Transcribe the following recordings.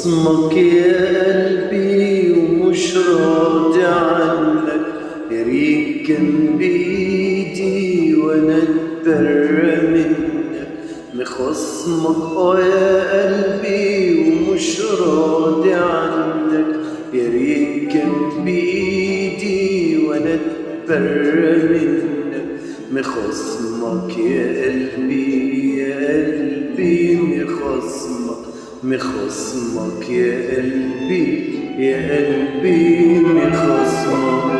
مخصمك يا قلبي ومش راضي عنك، يا ريت كان بإيدي وانا اتبرى منك. مخصمك يا قلبي ومش راضي عنك، يا ريت كان بإيدي وانا اتبرى منك. مخصمك يا قلبي يا قلبي، مخصمك يا قلبي يا قلبي، مخصمك.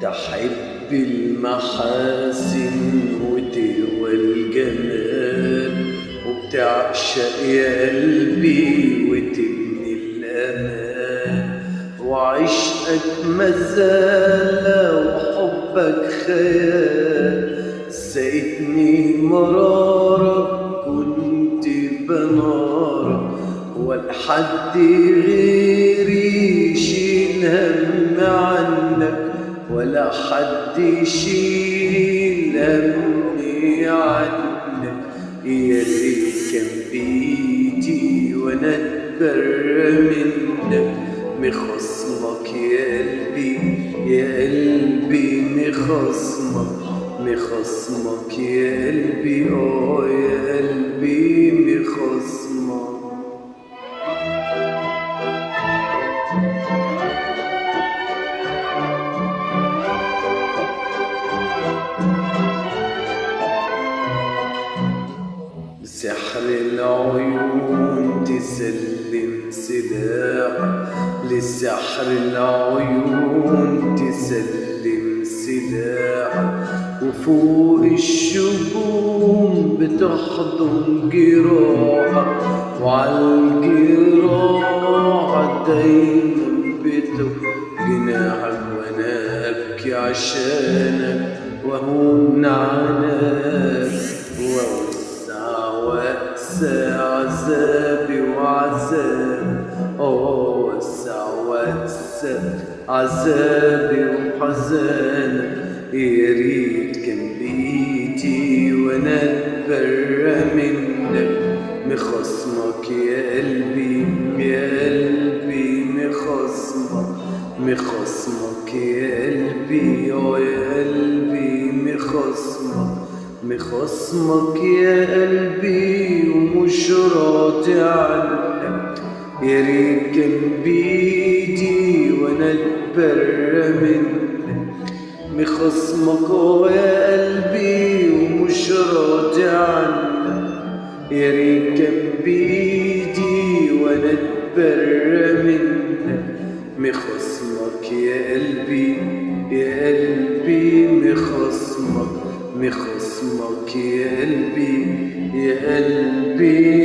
تحب المحاسن وتهوى الجمال، وبتعشق يا قلبي وتبني الأمان، وعشقك مزالة وحبك خيال. سقتني مرارك كنت بنارك، ولا حد غيري يشيل هم عنك، ولا حد يشيل همي عنك. يا ريت كان بإيدي وانا اتبرى منك. مخصمك يا قلبي يا قلبي، مخصمك يا قلبي يا قلبي، مخصمك. سحر العيون تسلم سلاح، لسحر العيون تسلم سلاح، وفوق الشجون بتحضن جراحك، وعالجراح دايما بتبقى جناحك. وانا ابكي عشانك وهون عناك، وأقسى عذابي وعذاب، وسع وأقسى عذابي وحزانك. يا ريت كان بإيدي وانا اتبرى منك. مخصمك يا قلبي يا قلبي، مخصمك يا قلبي يا قلبي، مخصمك يا قلبي ومش راضي عنك، يا ريت كان بإيدي وانا اتبرى منك. مخصمك يا قلبي ومش راضي عنك، يا ريت كان بإيدي وانا اتبرى منك. مخصمك يا قلبي يا قلبي، مخصمك يا قلبي يا قلبي.